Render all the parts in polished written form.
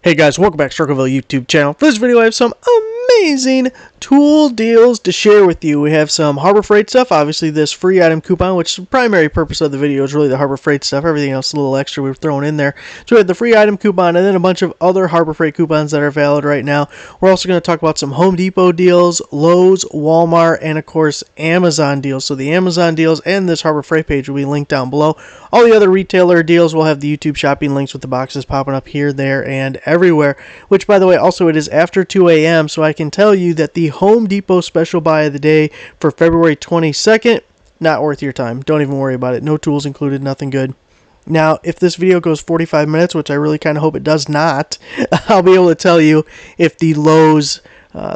Hey guys, welcome back to Circleville YouTube channel. For this video I have some amazing tool deals to share with you. We have some Harbor Freight stuff, obviously this free item coupon, which the primary purpose of the video is really the Harbor Freight stuff. Everything else is a little extra we're throwing in there. So we have the free item coupon and then a bunch of other Harbor Freight coupons that are valid right now. We're also going to talk about some Home Depot deals, Lowe's, Walmart, and of course Amazon deals. So the Amazon deals and this Harbor Freight page will be linked down below. All the other retailer deals will have the YouTube shopping links with the boxes popping up here, there, and everywhere. Which, by the way, also it is after 2 a.m., so I can tell you that the Home Depot special buy of the day for February 22nd, not worth your time. Don't even worry about it. No tools included, nothing good. Now, if this video goes 45 minutes, which I really kind of hope it does not, I'll be able to tell you if the Lowe's,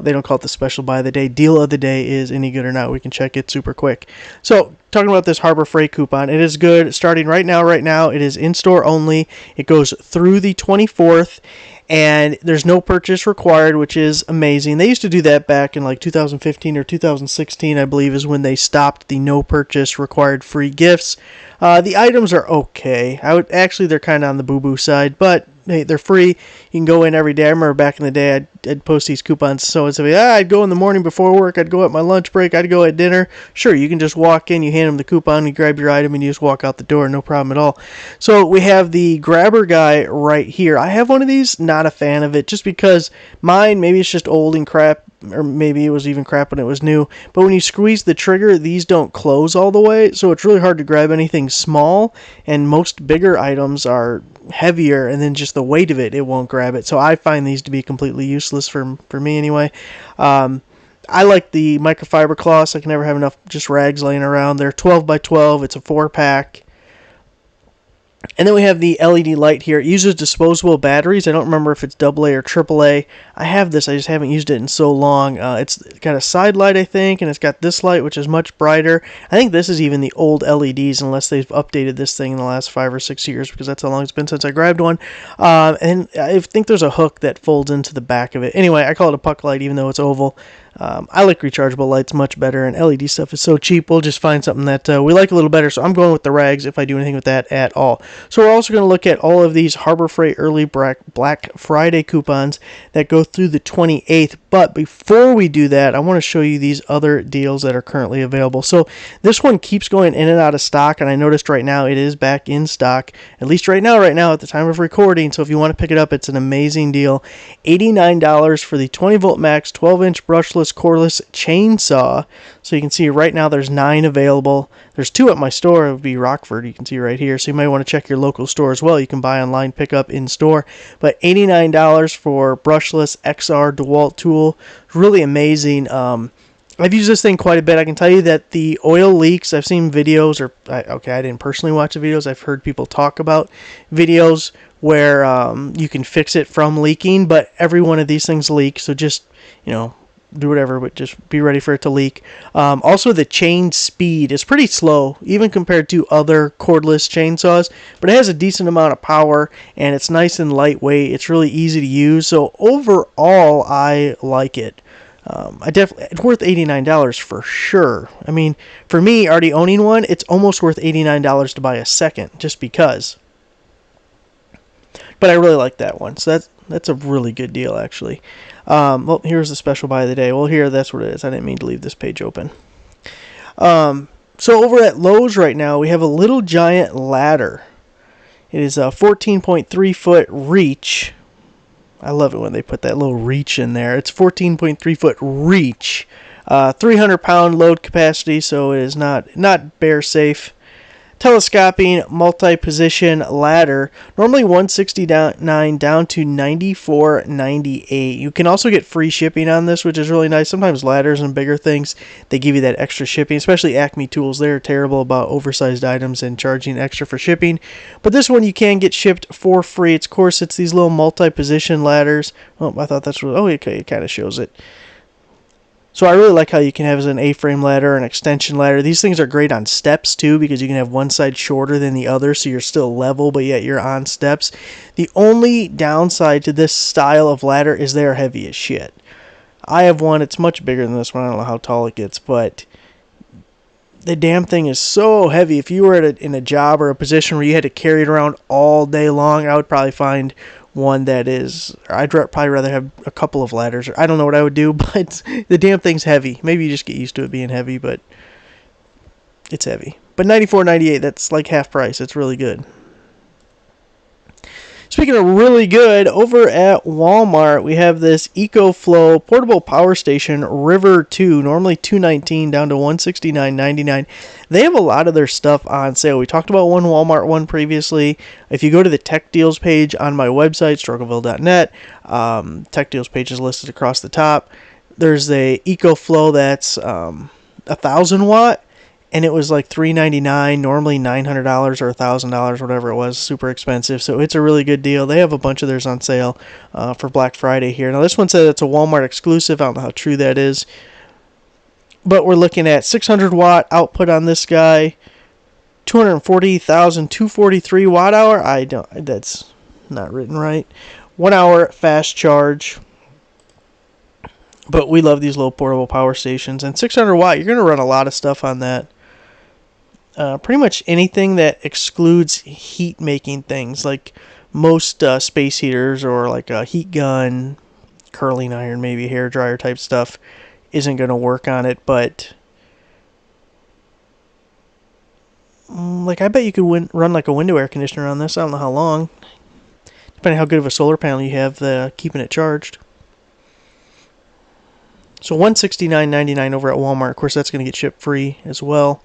they don't call it the special buy of the day, deal of the day is any good or not. We can check it super quick. So, talking about this Harbor Freight coupon, it is good starting right now. It is in-store only. It goes through the 24th. And there's no purchase required, which is amazing. They used to do that back in like 2015 or 2016, I believe, is when they stopped the no purchase required free gifts. The items are okay. Actually, they're kind of on the boo-boo side, but hey, they're free. You can go in every day. I remember back in the day, I'd post these coupons. So I'd go in the morning before work. I'd go at my lunch break. I'd go at dinner. Sure, you can just walk in. You hand them the coupon. You grab your item, and you just walk out the door. No problem at all. So we have the grabber guy right here. I have one of these. Not a fan of it, just because mine, maybe it's just old and crap, or maybe it was even crap when it was new. But when you squeeze the trigger, these don't close all the way. So it's really hard to grab anything small. And most bigger items are heavier, and then just the weight of it won't grab it. So I find these to be completely useless for me anyway. I like the microfiber cloths. I can never have enough just rags laying around. They're 12 by 12. It's a 4-pack. And then we have the LED light here. It uses disposable batteries. I don't remember if it's AA or AAA. I have this. I just haven't used it in so long. It's got a side light, I think, and it's got this light, which is much brighter. I think this is even the old LEDs, unless they've updated this thing in the last 5 or 6 years, because that's how long it's been since I grabbed one. And I think there's a hook that folds into the back of it. Anyway, I call it a puck light, even though it's oval. I like rechargeable lights much better, and LED stuff is so cheap. We'll just find something that we like a little better, so I'm going with the rags if I do anything with that at all. So we're also going to look at all of these Harbor Freight early Black Friday coupons that go through the 28th. But before we do that, I want to show you these other deals that are currently available. So this one keeps going in and out of stock, and I noticed right now it is back in stock, at least right now at the time of recording. So if you want to pick it up, it's an amazing deal. $89 for the 20-volt max 12-inch brushless cordless chainsaw. So you can see right now there's 9 available. There's 2 at my store. It would be Rockford, you can see right here. So you might want to check your local store as well. You can buy online, pick up in store. But $89 for brushless XR DeWalt tool. Really amazing. I've used this thing quite a bit. I can tell you that the oil leaks, I've seen videos, I didn't personally watch the videos. I've heard people talk about videos where you can fix it from leaking, but every one of these things leaks. So just, do whatever, but just be ready for it to leak. Also, the chain speed is pretty slow, even compared to other cordless chainsaws, but it has a decent amount of power, and it's nice and lightweight. It's really easy to use, so overall, I like it. It's worth $89 for sure. I mean, for me, already owning one, it's almost worth $89 to buy a second, just because. But I really like that one, so that's a really good deal, actually. Well, here's the special buy of the day. Well, that's what it is. I didn't mean to leave this page open. So over at Lowe's right now, we have a little giant ladder. It is a 14.3 foot reach. I love it when they put that little reach in there. It's 14.3 foot reach. 300 pound load capacity, so it is not bear safe. Telescoping multi-position ladder, normally $169 down to $94.98. You can also get free shipping on this, which is really nice. Sometimes ladders and bigger things, they give you that extra shipping, especially Acme Tools. They're terrible about oversized items and charging extra for shipping. But this one you can get shipped for free. Of course, it's these little multi-position ladders. Oh, I thought that's really, okay, it kind of shows it. So I really like how you can have as an A-frame ladder, an extension ladder. These things are great on steps too, because you can have one side shorter than the other, so you're still level, but yet you're on steps. The only downside to this style of ladder is they're heavy as shit. I have one, it's much bigger than this one. I don't know how tall it gets, but the damn thing is so heavy. If you were in a job or a position where you had to carry it around all day long, I would probably find one that is, I'd probably rather have a couple of ladders. I don't know what I would do, but the damn thing's heavy. Maybe you just get used to it being heavy, but it's heavy. But $94.98, that's like half price. It's really good. Speaking of really good, over at Walmart, we have this EcoFlow portable power station River 2, normally $219 down to $169.99. They have a lot of their stuff on sale. We talked about one Walmart one previously. If you go to the tech deals page on my website, struggleville.net, tech deals page is listed across the top. There's a EcoFlow that's 1,000 watt. And it was like $399, normally $900 or $1,000, whatever it was, super expensive. So it's a really good deal. They have a bunch of theirs on sale for Black Friday here. Now this one says it's a Walmart exclusive. I don't know how true that is. But we're looking at 600 watt output on this guy, 240,243 watt hour. That's not written right. 1 hour fast charge. But we love these little portable power stations. And 600 watt, you're going to run a lot of stuff on that. Pretty much anything that excludes heat making things, like most space heaters or like a heat gun, curling iron, maybe hair dryer type stuff, isn't going to work on it. But like, I bet you could run like a window air conditioner on this. I don't know how long, depending on how good of a solar panel you have keeping it charged. So $169.99 over at Walmart. Of course, that's going to get shipped free as well.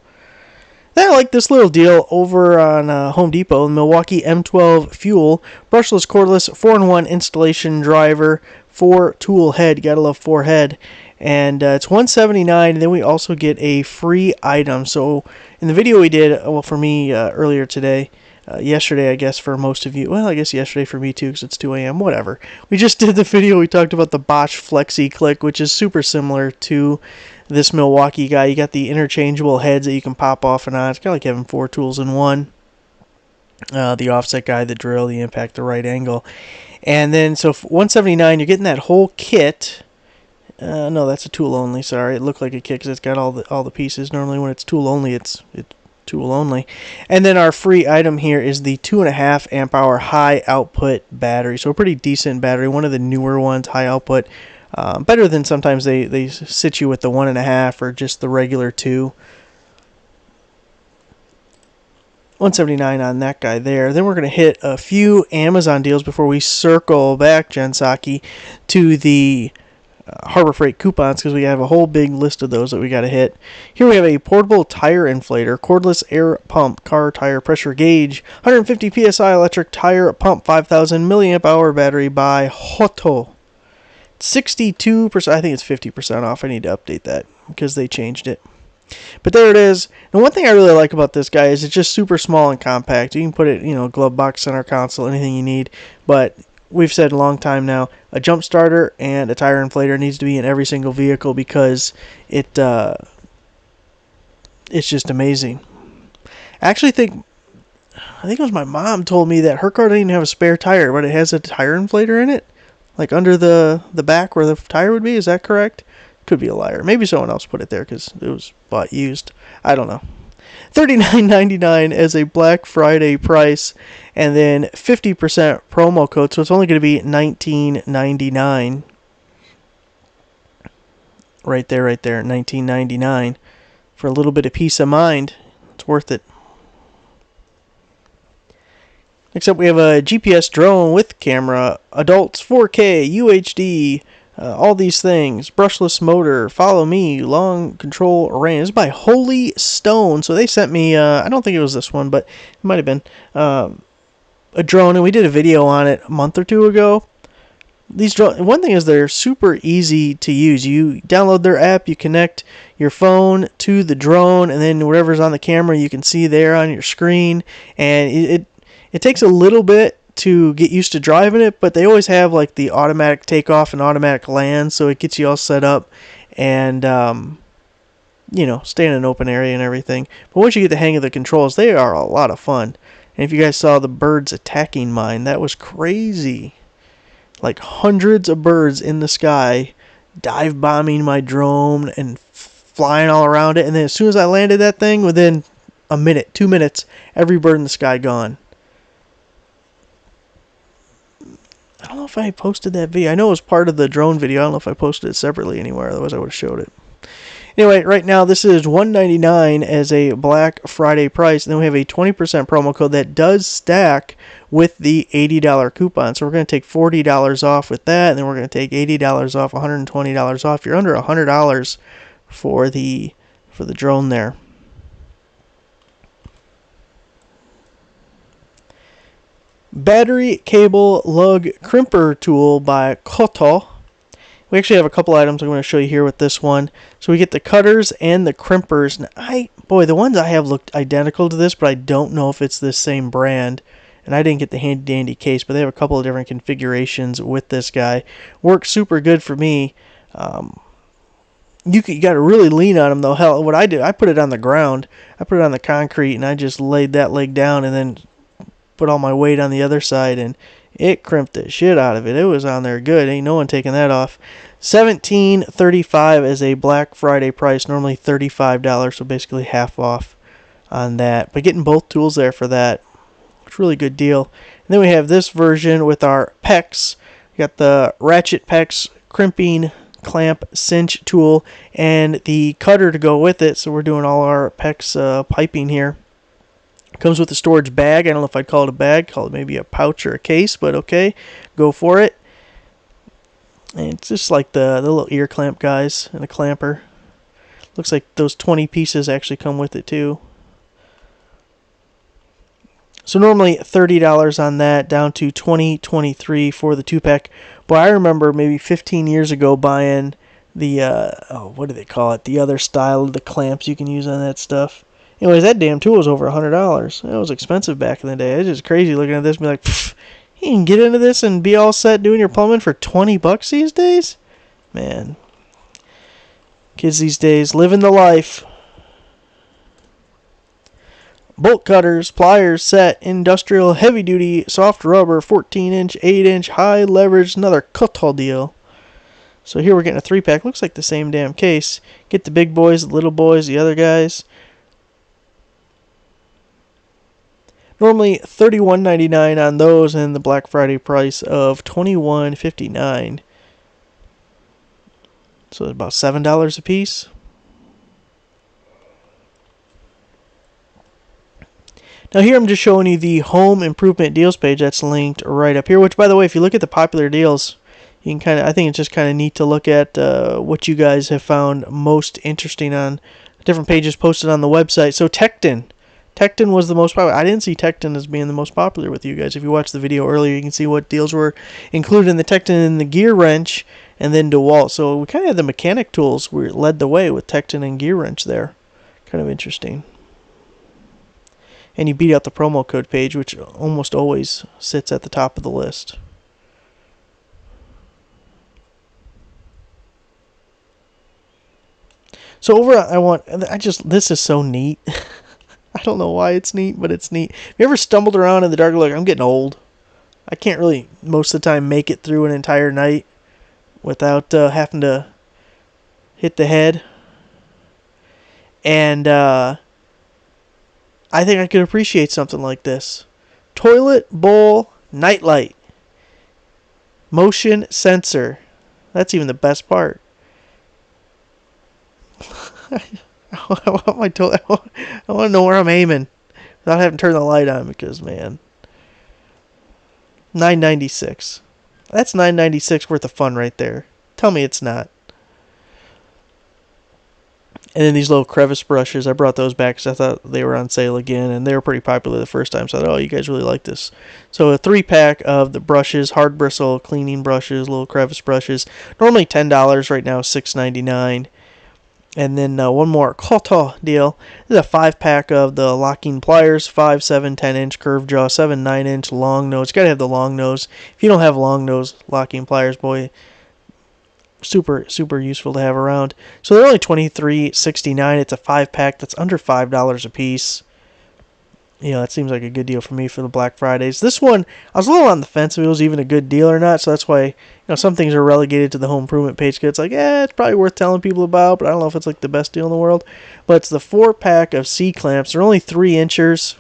Then I like this little deal over on Home Depot, Milwaukee M12 Fuel, brushless, cordless, 4-in-1 installation driver, 4-tool head. Gotta love 4 head. And it's $179, and then we also get a free item. So in the video we did, well, for me earlier today, yesterday, I guess, for most of you. Well, I guess yesterday for me too, because it's 2 a.m. Whatever. We just did the video. We talked about the Bosch Flexi Click, which is super similar to this Milwaukee guy. You got the interchangeable heads that you can pop off and on. It's kind of like having 4 tools in one. The offset guide, the drill, the impact, the right angle. And then, so for $179, you're getting that whole kit. No, that's a tool only. Sorry, it looked like a kit because it's got all the pieces. Normally, when it's tool only, it's tool only. And then our free item here is the 2.5 amp hour high output battery. So a pretty decent battery, one of the newer ones, high output. Better than sometimes they sit you with the 1.5 or just the regular 2. $179 on that guy there. Then we're going to hit a few Amazon deals before we circle back, Jen Psaki, to the Harbor Freight coupons, because we have a whole big list of those that we got to hit. Here we have a portable tire inflator, cordless air pump, car tire pressure gauge, 150 psi electric tire pump, 5,000 milliamp hour battery by Cotto. 62%, I think it's 50% off. I need to update that because they changed it. But there it is. And one thing I really like about this guy is it's just super small and compact. You can put it, glove box, center console, anything you need. But we've said a long time now, a jump starter and a tire inflator needs to be in every single vehicle because it's just amazing. I think it was my mom told me that her car didn't even have a spare tire, but it has a tire inflator in it, like under the back where the tire would be. Is that correct? Could be a liar. Maybe someone else put it there because it was bought used. I don't know. $39.99 as a Black Friday price, and then 50% promo code, so it's only going to be $19.99. Right there, $19.99 for a little bit of peace of mind. It's worth it. Next up, we have a GPS drone with camera, adults 4K, UHD, all these things, brushless motor, follow me, long control range. This is by Holy Stone. So they sent me, I don't think it was this one, but it might have been a drone, and we did a video on it a month or two ago. These drones, one thing is they're super easy to use. You download their app, you connect your phone to the drone, and then whatever's on the camera you can see there on your screen. And it takes a little bit to get used to driving it, but they always have like the automatic takeoff and automatic land, so it gets you all set up and stay in an open area and everything. But once you get the hang of the controls, they are a lot of fun. And if you guys saw the birds attacking mine, that was crazy. Like hundreds of birds in the sky dive bombing my drone and flying all around it, and then as soon as I landed that thing, within a minute, 2 minutes, every bird in the sky gone. don't know if I posted that video. I know it was part of the drone video. I don't know if I posted it separately anywhere. Otherwise, I would have showed it. Anyway, right now this is $199 as a Black Friday price, and then we have a 20% promo code that does stack with the $80 coupon. So we're going to take $40 off with that, and then we're going to take $80 off, $120 off. You're under $100 for the drone there. Battery cable lug crimper tool by Cotto. We actually have a couple items I'm going to show you here with this one. So we get the cutters and the crimpers. Now, boy, the ones I have looked identical to this, but I don't know if it's this same brand. And I didn't get the handy dandy case, but they have a couple of different configurations with this guy. Works super good for me. You got to really lean on them though. Hell, what I do, I put it on the ground. I put it on the concrete, and I just laid that leg down, and then put all my weight on the other side, and it crimped the shit out of it. It was on there good. Ain't no one taking that off. $17.35 as a Black Friday price. Normally $35, so basically half off on that. But getting both tools there for that, it's a really good deal. And then we have this version with our PEX. We got the ratchet PEX crimping clamp cinch tool and the cutter to go with it. So we're doing all our PEX piping here. Comes with a storage bag. I don't know if I'd call it a bag. Call it maybe a pouch or a case, but okay. Go for it. And it's just like the little ear clamp guys and a clamper. Looks like those 20 pieces actually come with it too. So normally $30 on that, down to $20.23 for the 2-pack. Boy, I remember maybe 15 years ago buying the, what do they call it? The other style of the clamps you can use on that stuff. Anyways, that damn tool was over $100. That was expensive back in the day. It's just crazy looking at this and be like, you can get into this and be all set doing your plumbing for $20 these days? Man. Kids these days living the life. Bolt cutters, pliers, set, industrial, heavy-duty, soft rubber, 14-inch, 8-inch, high leverage, another Cotto deal. So here we're getting a 3-pack. Looks like the same damn case. Get the big boys, the little boys, the other guys. Normally $31.99 on those, and the Black Friday price of $21.59. So it's about $7 a piece. Now here I'm just showing you the home improvement deals page that's linked right up here. Which, by the way, if you look at the popular deals, you can I think it's just kind of neat to look at what you guys have found most interesting on different pages posted on the website. So Tecton was the most popular. I didn't see Tecton as being the most popular with you guys. If you watched the video earlier, you can see what deals were included in the Tecton and the gear wrench, and then DeWalt. So we kind of had the mechanic tools were led the way with Tecton and gear wrench there. Kind of interesting. And you beat out the promo code page, which almost always sits at the top of the list. So this is so neat. I don't know why it's neat, but it's neat. Have you ever stumbled around in the dark? Like, I'm getting old. I can't really, most of the time, make it through an entire night without having to hit the head. And I think I could appreciate something like this. Toilet bowl nightlight. Motion sensor. That's even the best part. I want to know where I'm aiming without having to turn the light on, because, man, $9.96. That's $9.96 worth of fun right there. Tell me it's not. And then these little crevice brushes, I brought those back because I thought they were on sale again, and they were pretty popular the first time, so I thought, oh, you guys really like this. So a 3-pack of the brushes, hard bristle cleaning brushes, little crevice brushes. Normally $10, right now $6.99. And then one more Cotto deal. This is a 5-pack of the locking pliers, 5, 7, 10-inch curved jaw, 7, 9-inch long nose. You gotta have the long nose. If you don't have long nose locking pliers, boy, super useful to have around. So they're only $23.69. It's a 5-pack that's under $5 a piece. You know, that seems like a good deal for me for the Black Fridays. This one, I was a little on the fence if it was even a good deal or not, so that's why, you know, some things are relegated to the home improvement page. It's like, it's probably worth telling people about, but I don't know if it's like the best deal in the world. But it's the 4-pack of C-clamps. They're only 3-inchers,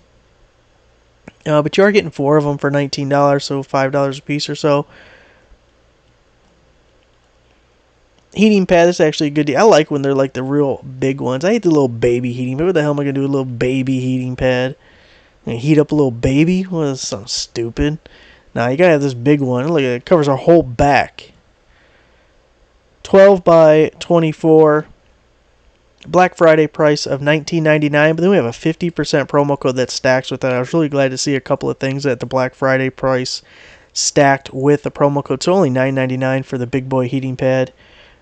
but you are getting 4 of them for $19, so $5 a piece or so. heating pad. This is actually a good deal. I like when they're like the real big ones. I hate the little baby heating. But what the hell am I gonna do with a little baby heating pad? I'm gonna heat up a little baby? Well, that's something stupid. Nah, you gotta have this big one. Look, it covers our whole back. 12 by 24. Black Friday price of $19.99, but then we have a 50% promo code that stacks with that. I was really glad to see a couple of things at the Black Friday price stacked with the promo code. So only $9.99 for the big boy heating pad.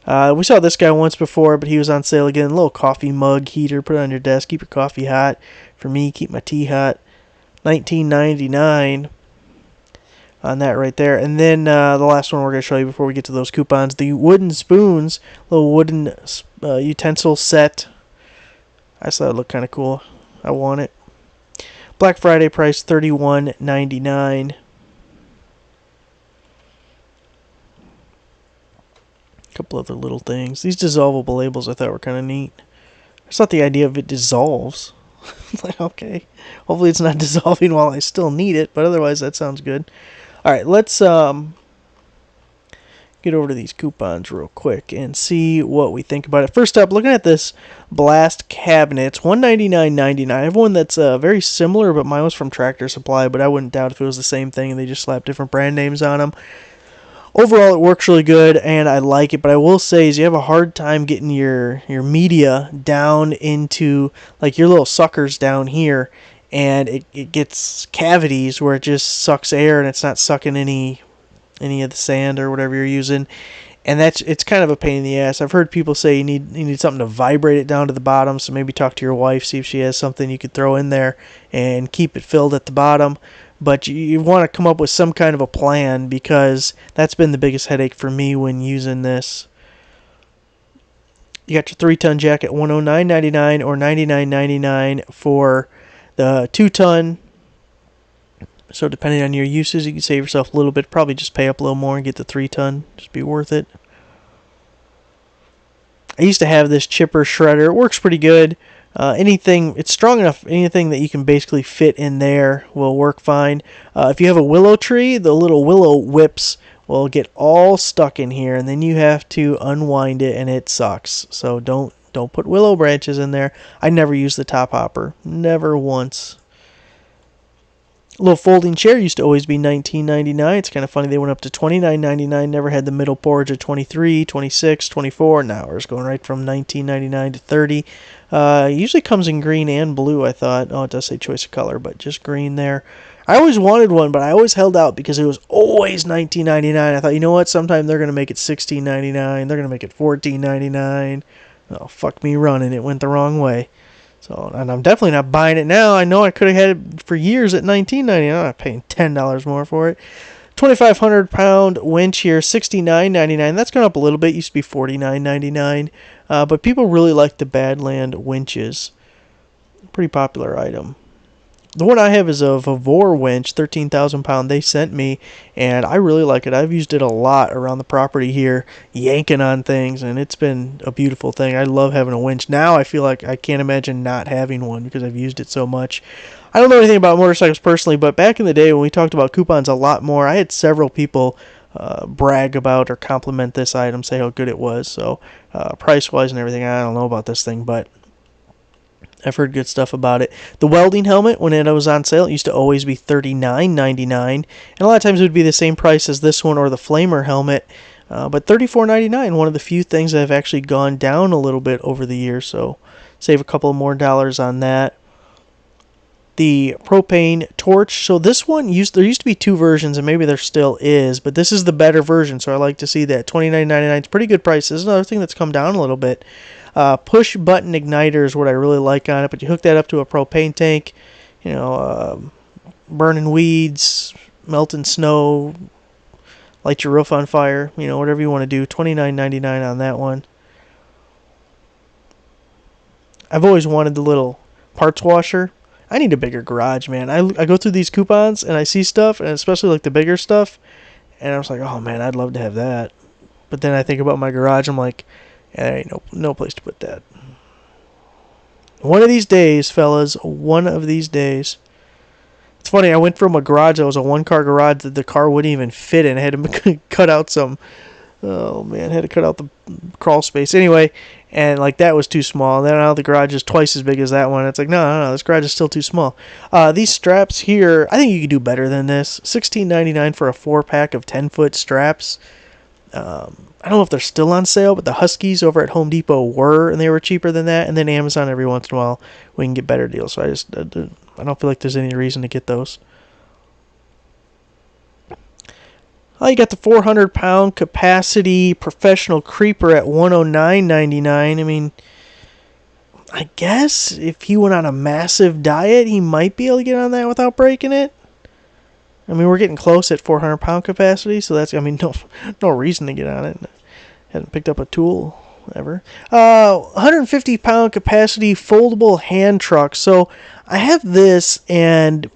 We saw this guy once before, but he was on sale again. A little coffee mug heater, put it on your desk, keep your coffee hot. For me, keep my tea hot. $19.99 on that right there. And then the last one we're going to show you before we get to those coupons, the wooden spoons, little wooden utensil set. I thought it looked kind of cool. I want it. Black Friday price $31.99. Couple other little things. These dissolvable labels I thought were kind of neat. I just thought the idea of it dissolves. Like, okay, hopefully it's not dissolving while I still need it, but otherwise that sounds good. All right, let's get over to these coupons real quick and see what we think about it. First up, looking at this blast cabinet, it's $199.99. I have one that's very similar, but mine was from Tractor Supply, but I wouldn't doubt if it was the same thing and they just slapped different brand names on them. Overall, it works really good, and I like it, but I will say is you have a hard time getting your media down into, like, your little suckers down here, and it gets cavities where it just sucks air, and it's not sucking any of the sand or whatever you're using, and it's kind of a pain in the ass. I've heard people say you need something to vibrate it down to the bottom, so maybe talk to your wife, see if she has something you could throw in there and keep it filled at the bottom. But you want to come up with some kind of a plan, because that's been the biggest headache for me when using this. You got your 3-ton jack at $109.99 or $99.99 for the 2-ton. So depending on your uses, you can save yourself a little bit. Probably just pay up a little more and get the 3-ton. Just be worth it. I used to have this chipper shredder. It works pretty good. It's strong enough, anything that you can basically fit in there will work fine. If you have a willow tree, the little willow whips will get all stuck in here, and then you have to unwind it, and it sucks. So don't put willow branches in there. I never use the top hopper. Never once. A little folding chair used to always be $19.99. It's kind of funny they went up to $29.99. Never had the middle porch at $23, $26, $24. Now it's going right from $19.99 to $30. Usually comes in green and blue, I thought. Oh, it does say choice of color, but just green there. I always wanted one, but I always held out because it was always $19.99. I thought, you know what? Sometime they're going to make it $16.99. They're going to make it $14.99. Oh, fuck me running. It went the wrong way. So, and I'm definitely not buying it now. I know I could have had it for years at $19.99. I'm not paying $10 more for it. 2,500 pound winch here, $69.99. That's gone up a little bit. It used to be $49.99. But people really like the Badland winches. Pretty popular item. The one I have is a Vore winch, 13,000 pound. They sent me, and I really like it. I've used it a lot around the property here, yanking on things, and it's been a beautiful thing. I love having a winch. Now I feel like I can't imagine not having one because I've used it so much. I don't know anything about motorcycles personally, but back in the day when we talked about coupons a lot more, I had several people brag about or compliment this item, say how good it was. So price-wise and everything, I don't know about this thing, but I've heard good stuff about it. The welding helmet, when it was on sale, it used to always be $39.99. And a lot of times it would be the same price as this one or the Flamer helmet. But $34.99, one of the few things that have actually gone down a little bit over the years. So save a couple more dollars on that. The propane torch. So this one, there used to be 2 versions, and maybe there still is. But this is the better version, so I like to see that. $29.99 is pretty good price. This is another thing that's come down a little bit. Push button igniter is what I really like on it, but you hook that up to a propane tank, burning weeds, melting snow, light your roof on fire, whatever you want to do. $29.99 on that one. I've always wanted the little parts washer. I need a bigger garage, man. I go through these coupons and I see stuff, and especially like the bigger stuff, and I was like, oh man, I'd love to have that. But then I think about my garage, I'm like, there ain't no place to put that. One of these days, fellas, one of these days. It's funny, I went from a garage that was a 1-car garage that the car wouldn't even fit in. I had to cut out some Oh man, had to cut out the crawl space anyway, and like that was too small. Then now the garage is twice as big as that one. It's like no, this garage is still too small. These straps here, I think you could do better than this. $16.99 for a 4-pack of 10-foot straps. I don't know if they're still on sale, but the Huskies over at Home Depot were, and they were cheaper than that. And then Amazon every once in a while we can get better deals. So I don't feel like there's any reason to get those. Oh, you got the 400-pound capacity professional creeper at $109.99. I mean, I guess if he went on a massive diet, he might be able to get on that without breaking it. I mean, we're getting close at 400-pound capacity, so that's, I mean, no reason to get on it. Hadn't picked up a tool ever. 150-pound capacity foldable hand truck. So I have this, and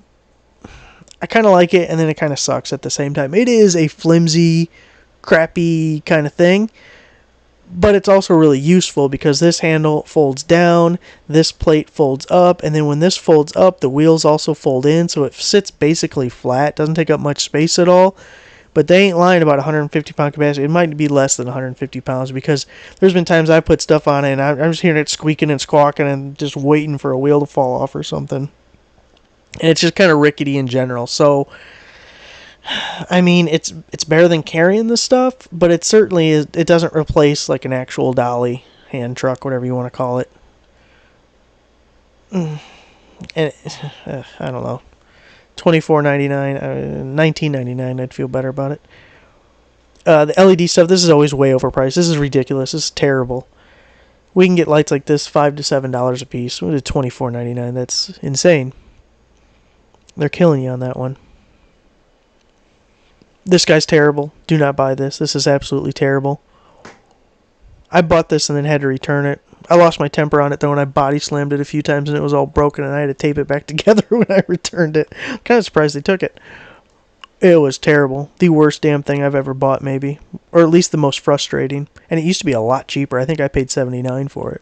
I kind of like it, and then it kind of sucks at the same time. It is a flimsy, crappy kind of thing, but it's also really useful because this handle folds down, this plate folds up, and then when this folds up, the wheels also fold in, so it sits basically flat. Doesn't take up much space at all. But they ain't lying about 150-pound capacity. It might be less than 150 pounds because there's been times I put stuff on it and I'm just hearing it squeaking and squawking and just waiting for a wheel to fall off or something. And it's just kind of rickety in general. So, I mean, it's better than carrying this stuff, but it certainly is. It doesn't replace like an actual dolly hand truck, whatever you want to call it. And I don't know. $24.99, $19.99. I'd feel better about it. The LED stuff, this is always way overpriced. This is ridiculous. This is terrible. We can get lights like this $5 to $7 a piece. What is $24.99? That's insane. They're killing you on that one. This guy's terrible. Do not buy this. This is absolutely terrible. I bought this and then had to return it. I lost my temper on it though, and I body slammed it a few times and it was all broken and I had to tape it back together when I returned it. I'm kind of surprised they took it. It was terrible. The worst damn thing I've ever bought, maybe. Or at least the most frustrating. And it used to be a lot cheaper. I think I paid $79 for it.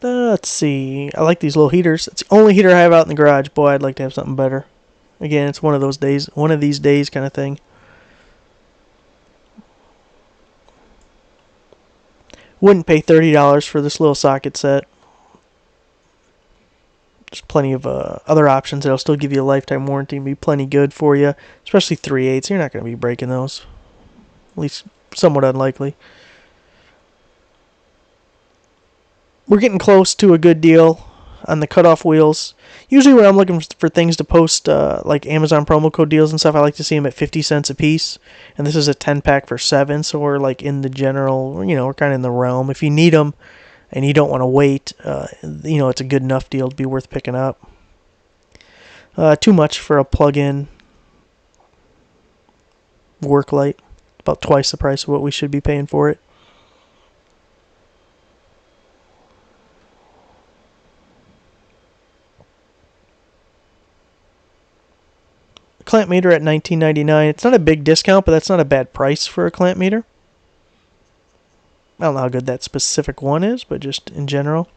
Let's see. I like these little heaters. It's the only heater I have out in the garage. Boy, I'd like to have something better. Again, it's one of these days kind of thing. Wouldn't pay $30 for this little socket set. There's plenty of other options that'll still give you a lifetime warranty and be plenty good for you. Especially 3/8. You're not going to be breaking those. At least somewhat unlikely. We're getting close to a good deal on the CutOff Wheels. Usually when I'm looking for things to post, like Amazon promo code deals and stuff, I like to see them at 50 cents a piece. And this is a 10-pack for $7, so we're like in the general, we're kind of in the realm. If you need them and you don't want to wait, it's a good enough deal to be worth picking up. Too much for a plug-in work light. About twice the price of what we should be paying for it. Clamp meter at $19.99. It's not a big discount, but that's not a bad price for a clamp meter. I don't know how good that specific one is, but just in general.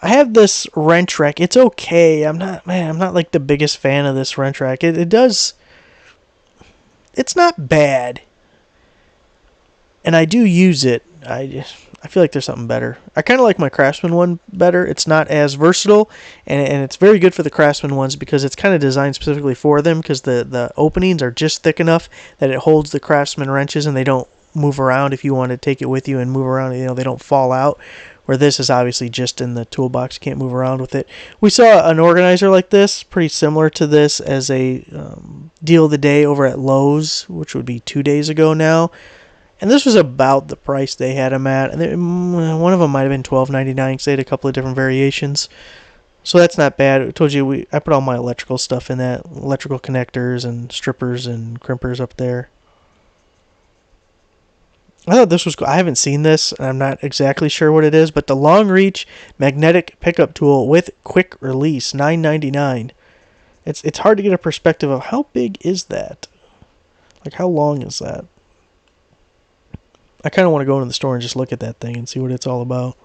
I have this wrench rack. It's okay. I'm not like the biggest fan of this wrench rack. It's not bad. And I do use it. I feel like there's something better. I kind of like my Craftsman one better. It's not as versatile, and it's very good for the Craftsman ones because it's kind of designed specifically for them because the openings are just thick enough that it holds the Craftsman wrenches and they don't move around if you want to take it with you and move around. They don't fall out. Where this is obviously just in the toolbox. You can't move around with it. We saw an organizer like this, pretty similar to this, as a deal of the day over at Lowe's, which would be 2 days ago now. And this was about the price they had them at. And one of them might have been $12.99 because they had a couple of different variations. So that's not bad. I told you I put all my electrical stuff in that. Electrical connectors and strippers and crimpers up there. I thought this was cool. I haven't seen this, and I'm not exactly sure what it is. But the long reach magnetic pickup tool with quick release, $9.99. It's hard to get a perspective of how big is that. Like how long is that? I kind of want to go into the store and just look at that thing and see what it's all about.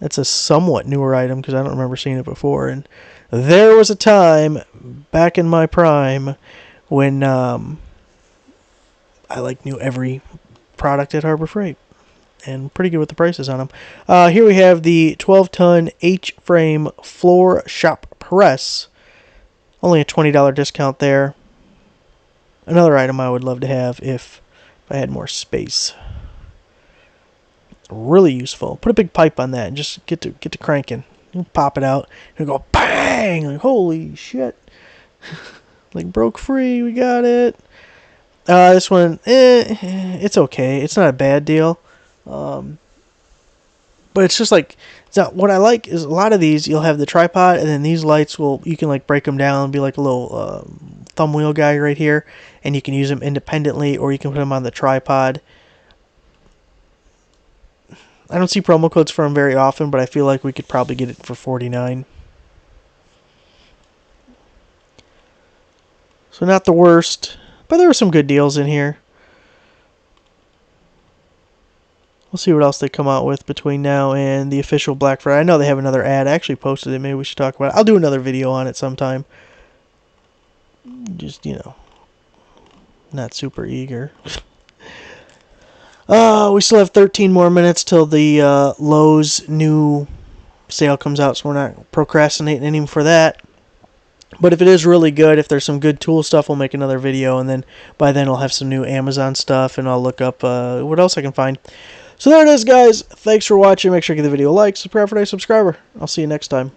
That's a somewhat newer item because I don't remember seeing it before. And there was a time back in my prime when I knew every product at Harbor Freight and pretty good with the prices on them. Here we have the 12-ton H-frame floor shop press. Only a $20 discount there. Another item I would love to have if I had more space. Really useful. Put a big pipe on that and just get to cranking. You pop it out and go bang! Like, holy shit! Like, broke free. We got it. This one, it's okay. It's not a bad deal. But it's just like, what I like is a lot of these, you'll have the tripod, and then these lights you can like break them down and be like a little thumb wheel guy right here, and you can use them independently, or you can put them on the tripod. I don't see promo codes for them very often, but I feel like we could probably get it for $49. So not the worst, but there were some good deals in here. We'll see what else they come out with between now and the official Black Friday. I know they have another ad. I actually posted it. Maybe we should talk about it. I'll do another video on it sometime. Just, not super eager. We still have 13 more minutes till the Lowe's new sale comes out, so we're not procrastinating any for that. But if it is really good, if there's some good tool stuff, we'll make another video, and then by then I'll have some new Amazon stuff, and I'll look up what else I can find. So there it is, guys. Thanks for watching. Make sure you give the video a like, subscribe for a subscriber. I'll see you next time.